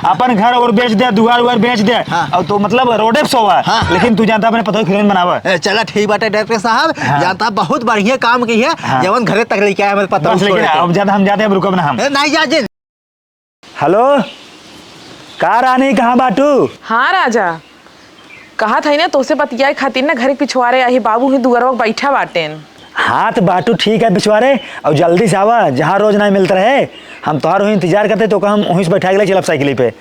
अपन घर और बेच दे, दुआर उआर बेच दे। और तो मतलब रोडे पे सोवा। लेकिन तू जानता अपने पतो हीरोइन बनावा। चला ठीक बाटे डायरेक्टर साहब, जानता बहुत बढ़िया काम की है। जवन घरे तक लेके आया मेरे पता। लेकिन अब ज्यादा हम जाते हैं, रुको ना हम नहीं जा जिन। हेलो का रानी, कहाँ बाटू? हाँ राजा, कहा था ना तोसे बतियाए खातिर ना घर पिछवाड़े आई बाबू ही दुगरवा बैठा बाटेन। हाँ तो बाटू ठीक है पिछवाड़े, और जल्दी से आवा, जहाँ रोज नहीं मिलता रहे। हम तोहार वहीं इंतजार करते तो हम वहीं से बैठा गए चलब साइकिल पे।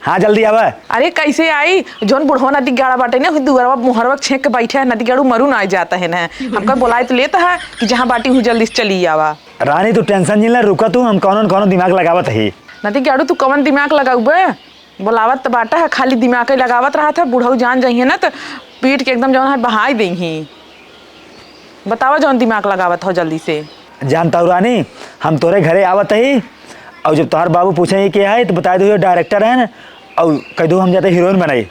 हाँ जल्दी आवा। अरे कैसे आई, जोन बुढ़वा नदी गाड़ा बाटे ना दुगरवा मुहरवा छेक के बैठे है, नदी गाड़ू मरू ना जाता है ना। हमको बुलाए तो लेता है कि जहाँ बाटी हूँ जल्दी से चली आवा। रानी तू टेंशन नहीं ले, रुका तू, हम कौन दिमाग लगावत ही। नदी गाड़ू तू कौन दिमाग लगाऊबे, बुलावत तो बाटा है, खाली दिमाग ही लगावत रहा था। बुढ़ऊ जान जाइए ना तो पीट के एकदम जौन है बहाई देंगी। बतावा जौन दिमाग लगावत हो जल्दी से। जानता हूँ रानी, हम तोरे घरे आवत ही, और जब तुम्हारे बाबू पूछे क्या है तो बता दो डायरेक्टर है ना, और कह दो हम जाते हीरोइन बनाई।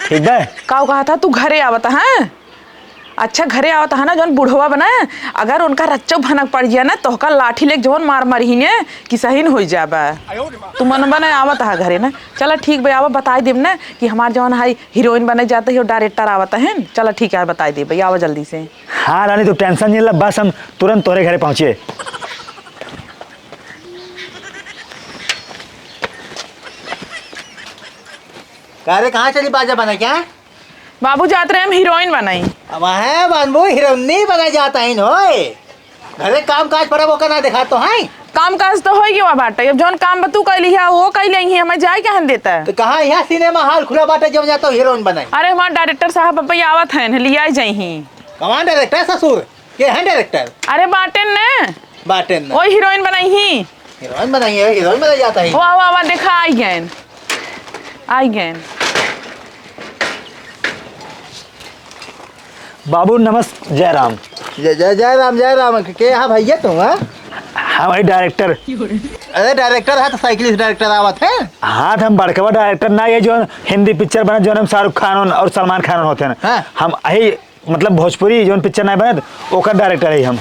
ठीक है का कहा था तू घरे आवता है? अच्छा घरे आवता है ना जौन बुढ़वा बना, अगर उनका रच्चो भनक पड़ गया ना तो का लाठी लेके जौन मार मरही ने कि सही न हो जाबा। तू मन बना आवता है घरे ना, चला ठीक भाई आवा, बताई देब ना कि हमार जौन है हीरोइन बने जाते है डायरेक्टर आवता है। चला ठीक है बताई दे भैया, आवा जल्दी से। हाँ रानी तू टेंशन नहीं ले, बस हम तुरंत तोरे घरे पहुँचे। अरे कहाँ चली बाजा बना क्या? बाबू जाते रहे हम हीरोइन बनाई। अब है बनबू हीरोइनी बना जाता है होए। घरे काम काज पर वो करना दिखा तो है। काम काज तो हो गया बाटे, अब जौन काम बतू कैली है वो कैले ही हमें जाए क्या देता है। तो कहाँ यहाँ सिनेमा हॉल खुला बाटे जो जाता हीरोइन बनाई। अरे हमारे डायरेक्टर साहब अब आवत है, लिया जाही। कौन डायरेक्टर? ससुर के हैं डायरेक्टर? अरे बाटेन ने बाटेन वो हीरोइन बनाई ही। हीरोइन बनाई है, हीरोइन बना जाता है। वो आवा देखा आई गए, आई गए। बाबू नमस्ते, जय राम। जय राम के यहाँ भैया तुम? हाँ भाई डायरेक्टर। अरे डायरेक्टर है तो साइकिलिस्ट डायरेक्टर आवत है। हाँ हम बड़कवा डायरेक्टर ना, ये जो हिंदी पिक्चर बने जो हम शाहरुख खान और सलमान खान होते हैं। हाँ। हम यही मतलब भोजपुरी जो पिक्चर नहीं बने ओकर डायरेक्टर है हम।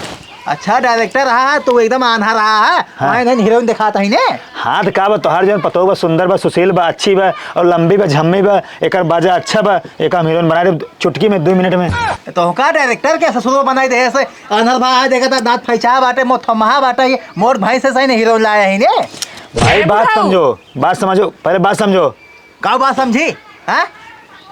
अच्छा डायरेक्टर रहा तो एकदम आन्हा रहा है। हाँ। हीरोइन दिखाता ही ने। हाँ तो का बा तोहार जो पतो बा, सुंदर बा, सुशील बा, अच्छी बा, और लंबी बा, झम्मी बा, एक बाजा अच्छा बा, एक हम हीरोइन बना दे चुटकी में 2 मिनट में। तो का डायरेक्टर के ससुर बनाई दे ऐसे अनहर भा देखा था, दांत फैचा बाटे, मोथमहा बाटे, ये मोर भाई से सही ने हीरोइन लाया ही ने। भाई बात समझो, बात समझो, पहले बात समझो। का बात समझी? हाँ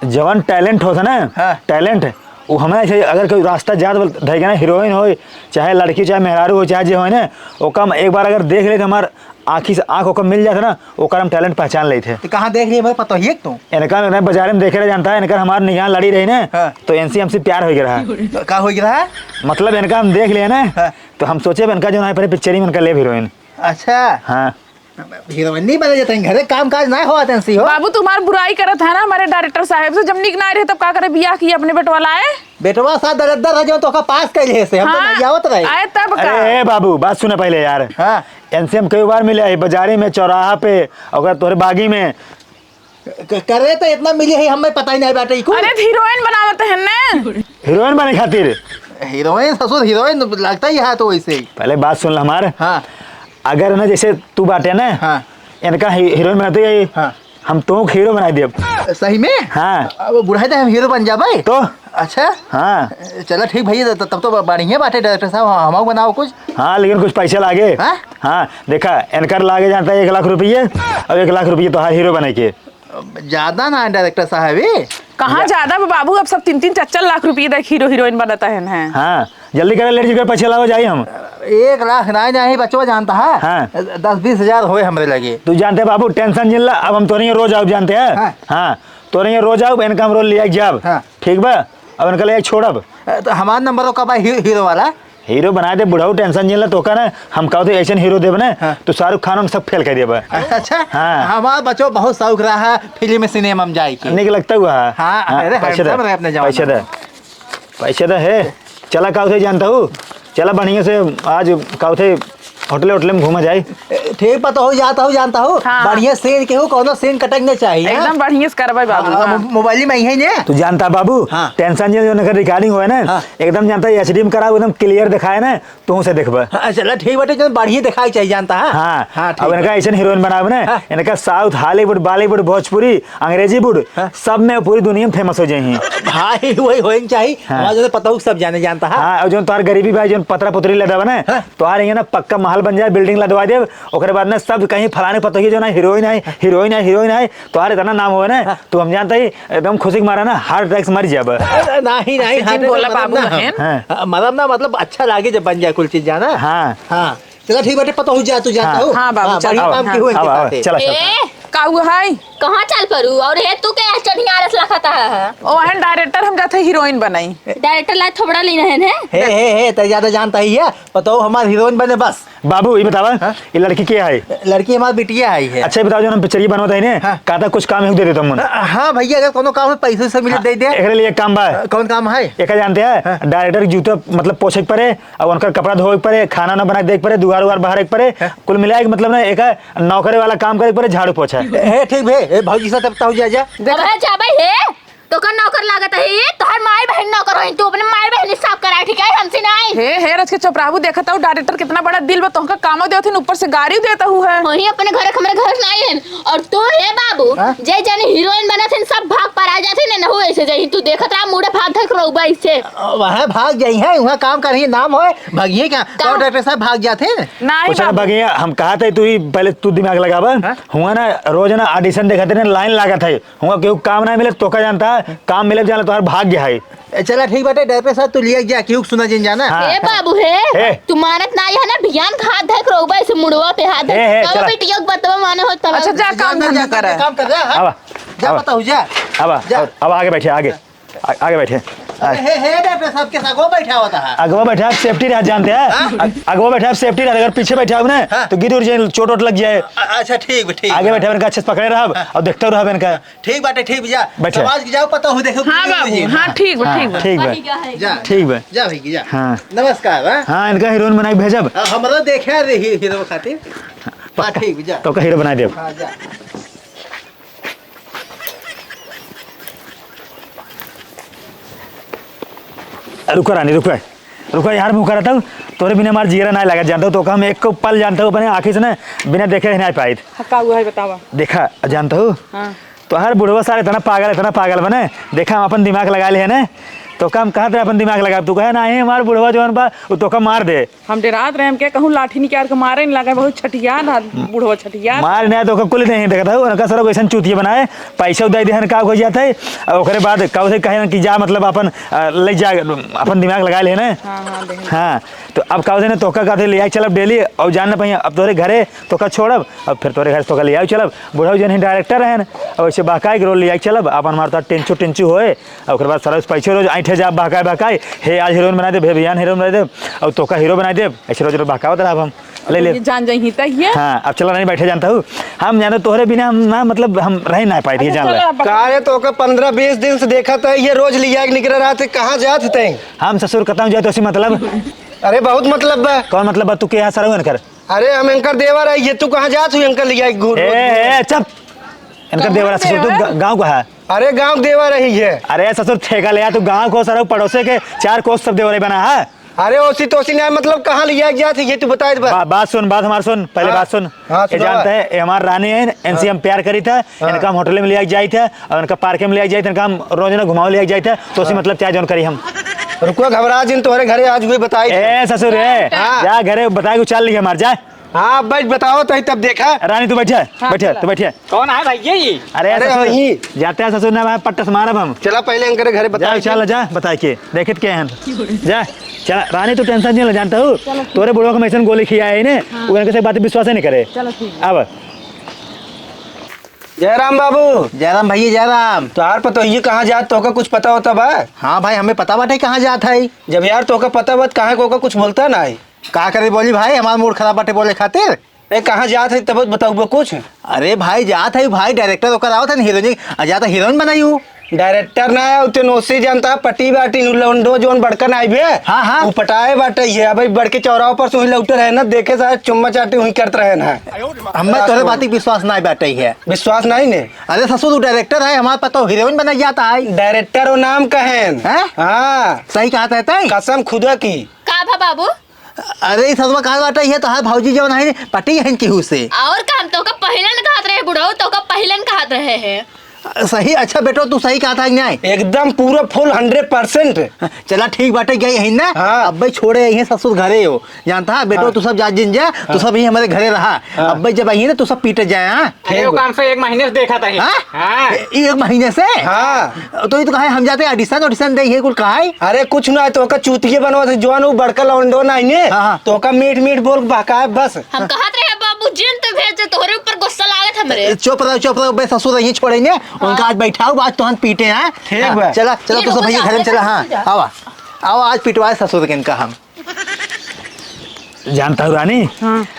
जवान टैलेंट होता ना। हाँ। टैलेंट वो हमें ऐसे अगर कोई रास्ता जात रहेगा ना, हीरोइन हो चाहे लड़की चाहे मेहरारू हो चाहे जो हो ना, ओका हम एक बार अगर देख ले तो हमार आँखी से आँख ओका मिल जाता ना, ओकर हम टैलेंट पहचान लेते। तो कहाँ देख रही है मेरे पता ही तुम? इनका बाजार में देखे रहे जानता है, इनका हमारे निगाह लड़ी रही ना। हाँ। तो इनसे हमसे प्यार हो गया। तो का हो गया? मतलब इनका हम देख लिया ना। हाँ। तो हम सोचे इनका जो है पिक्चर ही में इनका ले हीरोइन। अच्छा हाँ हीरोइन नहीं बना जाता है, घरे काम काज नहीं हो आते हो। बाबू तुम्हारी बुराई करत है ना हमारे डायरेक्टर साहब से, जब निक ना रहे तब का करे बियाह किया अपने बेटवा लाए। बेटवा साथ दरदर है जो तो का पास कैले से हम तो नहीं आवत रहे। आए तब का। अरे बाबू बात सुने पहले यार। हाँ इनसे हम कई बार मिले है, बाजारी में, चौराहा पे, और तोरे बागी में। करे तो इतना मिली है हमें पता ही नहीं बाटे। अरे हीरोइन बनावत है ना, हीरोइन बने खातिर। हीरोइन ससुर हीरोइन लगता ही है तो वैसे ही। पहले बात सुन हमारे। हाँ अगर ना जैसे तू बाटे ना। हाँ इनका हीरोइन बनाते है। हाँ हम तो हीरो बना दिए। सही में? हाँ अब बुढ़ाई तो हम हीरो बन जा भाई तो। अच्छा हाँ चलो ठीक भैया, तब तो बढ़िया बात है डायरेक्टर साहब, हम बनाओ कुछ। हाँ लेकिन कुछ पैसे लागे। हाँ? हाँ देखा इनकर लागे जानता है 1 लाख रुपये, और 1 लाख रुपये तो हर हीरो बने के। ज्यादा ना डायरेक्टर साहब कहाँ ज्यादा बाबू, अब सब 3-3 4-4 लाख रुपये तक हीरो हीरोइन बनाता है। हाँ जल्दी करे लेट कर पैसे लाओ जाइए हम। 1 लाख नहीं बच्चों जानता है। हाँ। 10-20 हजार हुए हमरे लगे। तू जानते है बाबू टेंशन जिल्ला, अब हम तो नहीं रोज आओ जानते हैं। हाँ। हाँ तो नहीं रोज आओ, इनका हम रोल लिया जब। हाँ। ठीक बा, अब इनका ले छोड़ब। तो हमारा नंबर का भाई हीरो वाला हीरो बना दे, बुढ़ाऊ टेंशन जिल्ला तो का ना, हम कहो तो ऐसे हीरो देव ना। हाँ। तो शाहरुख खान सब फेल कर दिया। अच्छा हाँ। हमारा बच्चों बहुत शौक रहा है फिल्म सिनेमा में जाए की। नहीं लगता हुआ। हाँ, अरे handsome रहे अपने जमाने पैसे दे, पैसे दे है। चला कहो थे जानता हूँ, चला बढ़िया से आज कहो थे होटल होटल में घूमा जाए। ठीक पता हो जाता हूँ जानता हूँ हाँ। बढ़िया सीन के हो कोनो सीन कटकने चाहिए एकदम बढ़िया से करवाई बाबू। हाँ। मोबाइल में ही है ने तू जानता बाबू हाँ। टेंशन जो नगर रिकॉर्डिंग हुआ ना हाँ। एकदम जानता है एचडी में कराओ एकदम क्लियर दिखाए ना तू से देखबा। चलो ठीक बाटे जो बढ़िया दिखाई चाहिए जानता है हाँ हाँ अब इनका ऐसा हीरोइन बनावे ना हाँ। इनका साउथ हॉलीवुड बॉलीवुड भोजपुरी अंग्रेजी वुड हाँ। सब में पूरी दुनिया में फेमस हो जाए। भाई वही होना चाहिए हाँ। हमारा जो पता हो सब जाने जानता है हाँ और जो तोहार गरीबी भाई जो पतरा पुतरी लदवा ना हाँ। तोहार यहाँ ना पक्का महल बन जाए बिल्डिंग लदवा दे ओकरे बाद ना सब कहीं फलाने पता ही जो ना हीरोइन है तोहार इतना नाम हुआ ना तो हम जानता ही एकदम खुशी के मारा ना हार्ट अटैक से मर जाब। नहीं नहीं सचिन हार्ट बोला अटैक बाबू मतलब ना, बहन। हाँ। मतलब ना मतलब अच्छा लागे जब बन जाए कुछ चीज जाना हाँ हाँ चलो ठीक बाटे पता हो जा तू जानता हाँ। हो हाँ, बाबू, चल, बढ़िया आओ, काम हाँ। की हुए अब अब चला चल। ए का हुआ है? कहाँ चल परू और हे तू के चढ़िया रस लखता है ओ हन डायरेक्टर हम जाते हीरोइन बनाई। डायरेक्टर ला थोबड़ा ली रहन है हे तो ज्यादा जानता ही है बताओ हमारे हीरोइन बने बस बाबू ये बतावा ये लड़की क्या है? लड़की हमारी बिटिया आई है अच्छा ये बताओ जो हम पिक्चर बनवाते हैं हाँ। ना कहता कुछ काम है दे देता हूँ। हाँ भैया अगर कोनो काम है पैसे से मिले दे दे एकरे लिए एक काम बा कौन काम है एक जानते हैं डायरेक्टर जूता मतलब पोछे के पड़े और उनका कपड़ा धोए के पड़े खाना ना बना देख पड़े दुआर उगार बाहर एक पड़े कुल मिला के मतलब ना एक नौकरी वाला काम करे पड़े झाड़ू पोछा। हे ठीक भे भौजी से बताओ जा अब है जाबे हे तो का नौकर लागत है ये तोहर माई बहन नौकर है तू अपने माई बहन साफ करा ठीक है हमसे नहीं हे रच के चपराहू देखता हूँ डायरेक्टर कितना बड़ा दिल बा तोहका कामो देवथिन ऊपर से गाड़ी देता हूँ है। वही अपने घर हमारे घर नहीं है और तू हे बाबू हाँ? जे जाने हीरोइन बना थे सब भाग पर आ जाते ना हो ऐसे जाई तू देखत रहा मुड़े भाग धक रोबा इससे वहाँ भाग जाई है वहाँ काम कर रही नाम होए भागिए क्या तो डॉक्टर साहब भाग जाते हैं नहीं कुछ ना बाबू। बगिया हम कहा थे तू ही पहले तू दिमाग लगावा हाँ? हुआ ना रोज ना ऑडिशन देखते ना लाइन लागत है हुआ क्यों काम ना मिले तो का जानता है काम मिले जाना तुम्हारा भाग्य है। चला ठीक बाटे डॉक्टर साहब तू लिया जा क्यों सुना जिन जाना हाँ। ए बाबू हे। हे तू मानत नहीं है ना भियान हाथ धक रोबा ऐसे मुड़वा पे हाथ हे, धक चला। तो बेटियों को बतवा माने हो तब अच्छा जा काम धंधा कर काम कर रहा अब जा बताओ जा अब आगे बैठे आगे बैठे हे डॉक्टर साहब के साथ वो बैठा होता है अगवा बैठे आप सेफ्टी रह जानते हैं अगवा बैठे आप सेफ्टी रह अगर पीछे बैठे हो ना हाँ। तो गिर उड़ जाए चोट वोट लग जाए। अच्छा ठीक ठीक आगे बैठे इनका अच्छे से पकड़े रहा और देखते रहा इनका ठीक बाटे ठीक जा बैठे। समाज की जाओ पता हो देखो हाँ बाबू हाँ ठीक बा ठीक बा। ठीक बा जा ठीक बा जा भाई जा हाँ। नमस्कार हाँ हाँ इनका हीरोइन बना के भेजब हमारा देखा रही हीरो खातिर हाँ ठीक जा तो का हीरो बना देब। हाँ जा रुको रानी रुको यार मुँह कर रहा था तोरे बिना हमारा जीरा नहीं लगा जानता हूँ तो हम एक को पल जानता हूँ अपने आँखी से ना बिना देखे नहीं पाई का हुआ है बतावा। देखा जानता हूँ हाँ। तो हर बुढ़वा सारे इतना पागल बने देखा हम अपन दिमाग लगा लिए ना तो हम कहा थे अपन दिमाग लगा तू कहे ना हमारे बुढ़वा जवान बा वो तो का मार दे हम डरात रहे हम क्या कहूँ लाठी निकाल के मारे नहीं लगा बहुत छठिया ना बुढ़वा छठिया मार नहीं तो कुल नहीं देखा था उनका सर वैसा चूतिया बनाए पैसा दे दे का हो जाता है और ओकरे बाद का से कहे कि जा मतलब अपन ले जा अपन दिमाग लगा ले ना। हाँ तो अब का ना तोका का ले आई चलब डेली और जान ना पाई अब तोरे घरे तोका छोड़ब अब फिर तोरे घर तोका ले आई चलब बुढ़ा जन डायरेक्टर है और वैसे बाकाई के रोल ले आई चलब अपन हमारे टेंचू होए और ओकरे बाद सारा पैसे रोज ऐठे जा बाकाई हे आज हीरोइन बना दे भैया हीरोइन बना दे और तोका हीरो बना दे ऐसे रोज बकावत रहा हम ले ले जान जाही तहिए। हाँ अब चला नहीं बैठे जानता हूँ हम जाने तोहरे बिना हम ना मतलब हम रह ना पाए जान ले कहा है तो 15-20 दिन से देखा था ये रोज लिया के निकल रहा थे कहाँ जाते थे हम ससुर कता जाए तो उसी मतलब अरे बहुत मतलब बा कौन मतलब बा तू के यहाँ सर कर अरे हम एंकर देवर है ये तू कहाँ जात हुई अंकल लिया घूर ए चुप इनका देवरा ससुर तू गाँव का है अरे गांव देवर रही है अरे ससुर ठेका लिया तू गाँव को सर पड़ोसे के 4 कोस सब देवरे बना है। अरे ओसी तोसी नहीं मतलब कहाँ लिया जाते ये तू बताए बात सुन बात हमार सुन पहले हाँ, बात सुन हाँ, ये सुनावा। जानते हैं ये हमार रानी है इनसे हम प्यार करी था इनका हम होटल में लिया जाए थे और इनका पार्क में लिया जाए थे इनका हम रोज ना घुमाओ लिया जाए थे तो उसी मतलब क्या जोन करी हम रुको घबरा जिन तुम्हारे घरे आज हुए बताई ए ससुर है हाँ। जा घरे बताए को चल लिया हमार जा हाँ बैठ बताओ तो तब देखा रानी तू बैठे बैठे तू बैठे कौन है भैया ये? अरे अरे ससुर वही। जाते हैं ससुर ना पट्टा से मारब हम चला पहले अंकर घरे जा बताओ चल जा बता के देखत के हैं जा चल रानी तू टेंशन नहीं ले जानता हूँ तोरे बुढ़वा को मैसन गोली खिया है ने वो इनके से बात विश्वास नहीं करे अब जयराम बाबू जयराम भैया जयराम तुहार पता ये कहाँ जात तो का कुछ पता होता बा हाँ भाई हमें पता बाटे कहाँ जाता है जब यार तो का पता बात कहाँ को कुछ बोलता ना है का करे बोली भाई हमारा मूड खराब बाटे बोले खातिर ए कहाँ जात है तब बताऊ कुछ अरे भाई जात है भाई डायरेक्टर होकर आओ था हीरोइन जाता हीरोइन बनाई हूँ डायरेक्टर ना है उते नोसी जानता है पटी बाटी लौंडो जोन बड़का नाई बे। हाँ, हाँ। वो पटाए बाटे ये अबे बड़के चौराहे पर सुई लौटे रहे ना देखे सारे चुम्मा चाटी हुई करते रहे ना। हमें तोरे बात की विश्वास नहीं बैठे है। विश्वास नहीं ने। अरे ससुर तू डायरेक्टर है, हमारे पास तो हीरोइन बना जाता है। डायरेक्टर वो नाम कहेन। हैं? हाँ सही कहा था कसम खुदा की। का भा बाबू अरे ससुर कहा बाटे है तो हर भौजी जवन है पटी है केहू से। और काम तो का पहिलन कहत रहे बुढ़ऊ तो का पहिलन कहत रहे हैं। सही। अच्छा बेटो तू सही कहा था नहीं? एकदम पूरा फुल 100%। चला ठीक बाटे गई है ना। हाँ। अब भाई छोड़े यही ससुर घरे हो जानता है बेटो। हाँ। तू सब जा जिन जा तू सब यही हमारे घरे रहा। हाँ। अब भाई जब आई ना तू सब पीटे जाए। हाँ अरे वो काम से 1 महीने से देखा था ये। हाँ? हाँ। 1 महीने से। हाँ तो ये तो कहा हम जाते ऑडिशन दे कुल कहा है। अरे कुछ ना तो का चूतिए बनवा थे जवान वो बड़का लौंडो ना ने। हाँ। तो का मीट मीट बोल बहकाए बस। हम कहत रहे बाबू जिन तो भेज दे तोहरे ऊपर गुस्सा लागत हमरे। चुप रहो बे ससुर यही छोड़ेंगे उनका आज बैठाओ आज तो हम पीटे हैं। ठीक हाँ, बा। चला चला ये तू सब रुको भैया जा, घर में चला। जा, हाँ जा। आओ आओ आज पिटवाए ससुर के इनका हम। जानता हूँ रानी।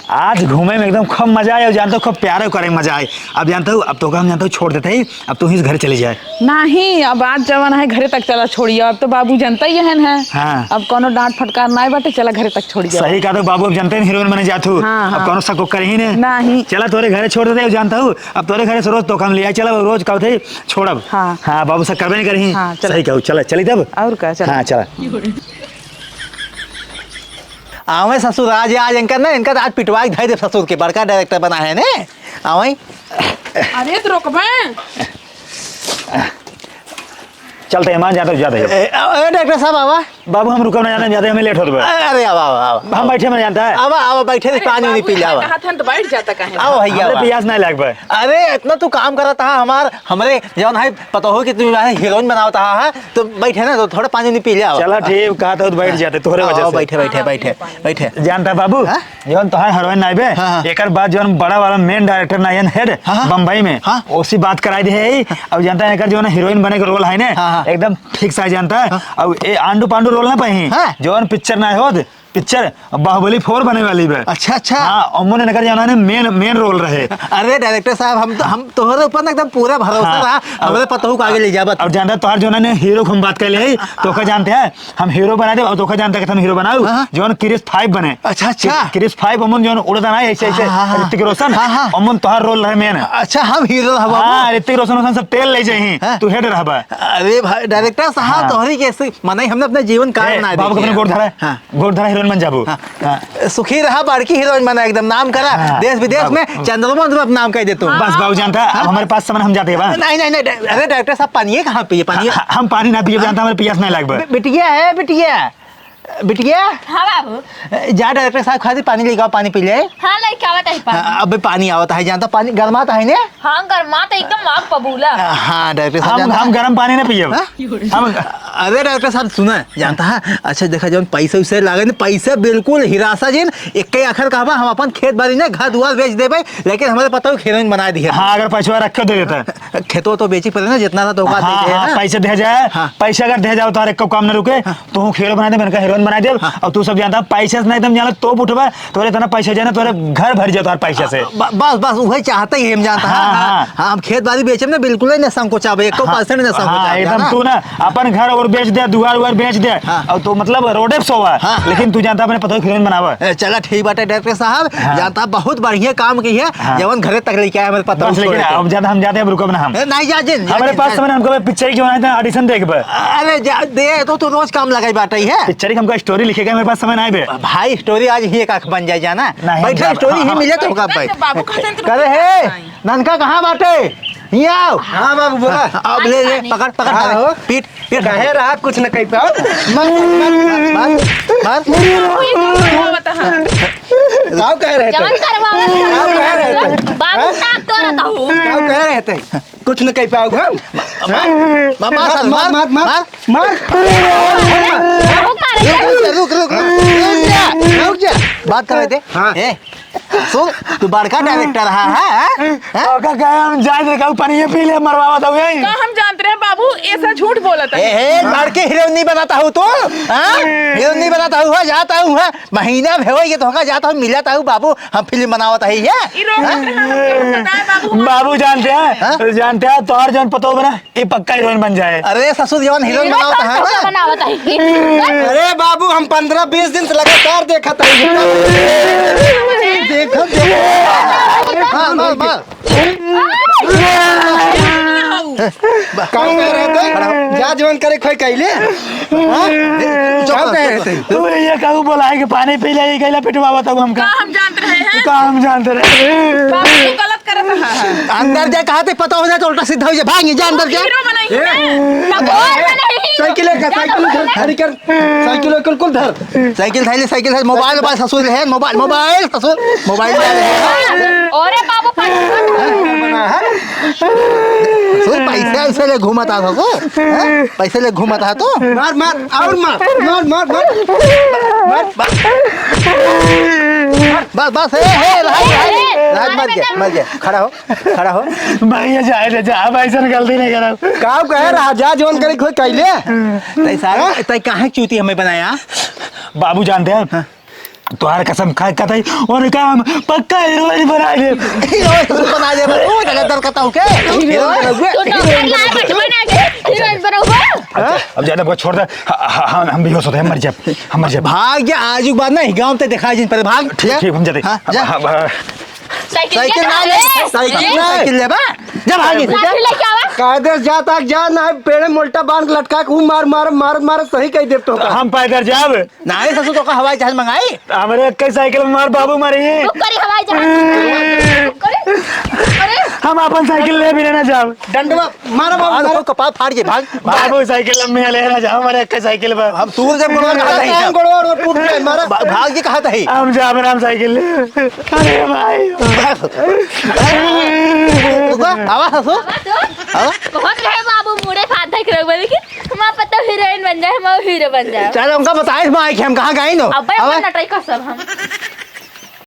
आज घूमे में एकदम खूब मजा आया। जानता हूँ खूब प्यारे करे मजा आए। अब जानता हूँ अब तो हम जानता हूँ छोड़ देते ही अब तू ही घर चली जाए। नहीं अब आज जवान है घरे तक चला छोड़िए। अब तो बाबू जनता ही है। हाँ। अब कोनो डांट फटकार ना बाटे चला घरे तक छोड़िए। सही कहा तो बाबू अब जानते हैं हीरोइन बने जातू। हाँ, अब हाँ। कौन सा कर ही नहीं। चला तोरे घरे छोड़ देते जानता हूँ। अब तोरे घरे से रोज तो हम लिया चला रोज कहो थे छोड़ब। हाँ। हाँ बाबू से करबे नहीं करही। हाँ, चला। सही कहू चला चली तब। और का चला। हाँ चला। आवे ससुर आज इनका ना इनका आज पिटवाई धाई दे ससुर के बड़का डायरेक्टर बना है ने। आवे अरे तो रोकबे। चलते हैं मान जाते जाते डायरेक्टर साहब आवा। बाबू हम रुकब ना जाते हमें लेट होते अरे आवा आवा हम बैठे में जानता है। आवा आवा बैठे थे पानी नहीं पी जावा। कहा था तो बैठ जाता कहीं। आओ भैया हमरे आवा। प्यास नहीं लग पाए। अरे इतना तू काम करा था हमारे जवन है पता हो कि तू हीरोइन बनावता है तो बैठे ना तो थोड़ा पानी नहीं पी लिया। चला ठीक कहा था तो बैठ जाते तोहरे वजह से। बैठे बैठे बैठे बैठे। जानता है बाबू हाँ? जौन तोहार हीरोइन नाइबे हाँ, हाँ। एकर बाद जौन बड़ा वाला मेन डायरेक्टर नायन हेड हाँ, हाँ। बम्बई में हाँ। उसी बात कराई दे है। अब जानता है एकर जो ना हीरोइन बने के रोल है ना हाँ, हाँ। एकदम फिक्स है जानता है। अब ए आंडू पांडू रोल ना पाही हाँ। जौन पिक्चर ना होद पिक्चर बाहुबली 4 बने वाली बे। अच्छा अच्छा। हाँ अमो ने नगर जाना ने मेन रोल रहे। अरे डायरेक्टर साहब हम तोहरे ऊपर ना एकदम पूरा भरोसा हाँ। रहा। हमारे पता हो आगे ले जाबत। अब जानता तोहार जो ना हीरो को हम बात कर ले तो का जानते हैं हम हीरो बना दे और तो का जानते हैं कि हम हीरो बनाओ हाँ। जौन क्रिस 5 बने। अच्छा अच्छा। क्रिस 5 अमन जौन उड़ता ना ऐसे ऐसे हाँ, हाँ, ऋतिक रोशन हाँ, हाँ। अमन तोहार रोल रहे मेन। अच्छा हम हीरो हवा। हाँ ऋतिक रोशन वोशन सब तेल ले जाही हाँ। तू हेड रहबा। अरे भाई डायरेक्टर साहब हाँ। तोहरी कैसे मने हमने अपने जीवन काल बना बाबू अपने गोड़ धरा हाँ। गोड़ धरा हीरोइन बन जाबू। हाँ। हाँ। सुखी रहा बड़की हीरोइन बना एकदम नाम करा हाँ। देश विदेश बाबू। में चंद्रमा में नाम कह दे तू। बस बाबू जानता है अब हमारे पास सामान हम जाते हैं बा। नहीं नहीं नहीं अरे डायरेक्टर साहब पानी कहाँ पिए पानी। हम पानी ना पिए जानता हमारे प्यास नहीं लगबा। बिटिया है बिटिया बिटिया हाँ बाबू। जा डायरेक्टर साहब खातिर पानी लेके पानी पी ले। हाँ लइका आवत है पानी। अब पानी आवता है जानता पानी गर्माता है ने। हाँ गरमा तो एकदम आग पबूला। हाँ डायरेक्टर साहब हम जानता गर्म पानी ना पिए हाँ? हम अरे डायरेक्टर साहब सुना जानता है। अच्छा देखा जब पैसे उसे लागे पैसे बिल्कुल हिरासा जिन एक आखिर कहबा हम अपन खेत बाड़ी ने घर दुआर बेच देबे लेकिन हमारे पता हो हीरोइन बना दी है। हाँ अगर पैसा रख के दे देता है खेतों तो बेची पड़े ना जितना था तो हाँ, हाँ, पैसे दे जाए हाँ। पैसे अगर दे जाओ तो एक काम ना रुके तो हीरो बना दे मैंने कहा हीरोइन बना दे। और तू सब जानता पैसे से नहीं तुम जाना तो उठवा तोरे इतना पैसे जाना तोरे घर भर जाता है पैसे से। बस बस वही चाहते ही हम जानता हाँ, है। हाँ। हाँ हम खेत बाड़ी बेचे ना बिल्कुल ही न संकोचाबे 1% न हाँ, संकोचाबे एकदम तू ना अपन घर और बेच दे दुआर उआर बेच दे हाँ। और तो मतलब रोडे पे सोवा हाँ। लेकिन तू जानता अपने पता हीरोइन बनावा। चला ठीक बात है डायरेक्टर साहब हाँ। जानता बहुत बढ़िया काम की है हाँ। जवन घरे तक लेके आए हमारे पता बस लेकिन अब ज्यादा हम जाते हैं रुको ना हम नहीं जा जिन हमारे पास समय हमको पिक्चर की बनाए थे ऑडिशन देख बे अरे दे तो रोज काम लगाई बात है। पिक्चर की हमको स्टोरी लिखेगा मेरे पास समय नहीं बे। भाई स्टोरी आज ही एक आंख बन जाए जाना नहीं, बैठे हम- स्टोरी ही हाँ, मिले तो होगा भाई। बाबू खाते हैं तो करे है ननका कहाँ बाटे ये आओ। हाँ बाबू बोला। अब ले पकड़ पकड़ हाँ, हो। पीट पीट कहे रहा कुछ न कही पाओ। गाँव कह रहे जवन थे करवावत बाबू ताक तो रहता हूँ। गाँव कह रहे थे कुछ न कही पाओ हम। मार मार बाबू मारे रुक जा बात कर रहे थे। हाँ। ए, सुन तू बड़का डायरेक्टर रहा है हम जाए देखा पानी पी ले मरवावा दो का हम जानते रहे बाबू बाबू ऐसा झूठ बोलत है। ए मार के हीरोइन नहीं बनाता हूँ तो हीरोइन नहीं बनाता हूँ जाता हूँ महीना भेव ये तो जाता हूँ मिलाता हूँ बाबू हम फिल्म बनावत है ई रोक बताए बाबू बाबू जानते हैं तो और जौन पतो बना ये पक्का हीरोइन बन जाए। अरे ससुर जवान हीरोइन बनावत है ना बनावत है। अरे बाबू हम 15-20 दिन से लगातार देखा था देखो काम कर रहे थे जा जवान करे खोई कैले तू ये कहू बोला है कि पानी पी ले गैला पिटवा बताऊ हमका हम जानते रहे हैं का हम जानते रहे। बाबू तू गलत करत है। अंदर जा कहा थे पता हो जाए तो उल्टा सीधा हो जाए भाग जा अंदर जा हीरो बनाई साइकिल का साइकिल धर हरी कर साइकिल कुल धर साइकिल है मोबाइल ससुर है मोबाइल ससुर मोबाइल अरे बाबू बना है ससुर पैसे ले घूमता था को पैसे ले घूमता तो मार और मार बस मर गया खड़ा हो भैया जाए जा ऐसा गलती नहीं करा। काम कह रहा जा जवान करे खोई कैले तै कहाँ चूती हमें बनाया बाबू जानते हैं तुम्हारा कसम खा कहता और काम पक्का हीरोइन बना दे बना दे ओ दर कहता हूँ के हीरोइन बनाऊंगा। अब ज्यादा बहुत छोड़ दे हम भी हो सकते हैं मर जा भाग जा आज बाद ना गाँव ते दिखा जिन पर भाग ठीक हम जाते साइकिल ले बा जब आगे कायदे जा तक जा ना पेड़े मोल्टा बांध लटका के मार सही कह दे तो हम पैदल जाब नारे ससुर तो का हवाई जहाज मंगाई हमारे कई साइकिल में मार बाबू मारे हवाई जहाज हम अपन साइकिल ले भी लेना जाब डंडवा मारा बाबू कपाल फाड़ के भाग बाबू साइकिल में लेना जाओ हमारे कई साइकिल पर हम सूर जब गोड़वा टूट गए मारा भाग के कहा था हम जा नाम साइकिल ले अरे भाई आवा ससुर बहुत रहे बाबू मुड़े फादा कर लेकिन मैं पता हीरोइन बन जाए मैं हीरो बन जाए। चल उनका बताए हम कहाँ गए नो अब नटाई का सब हम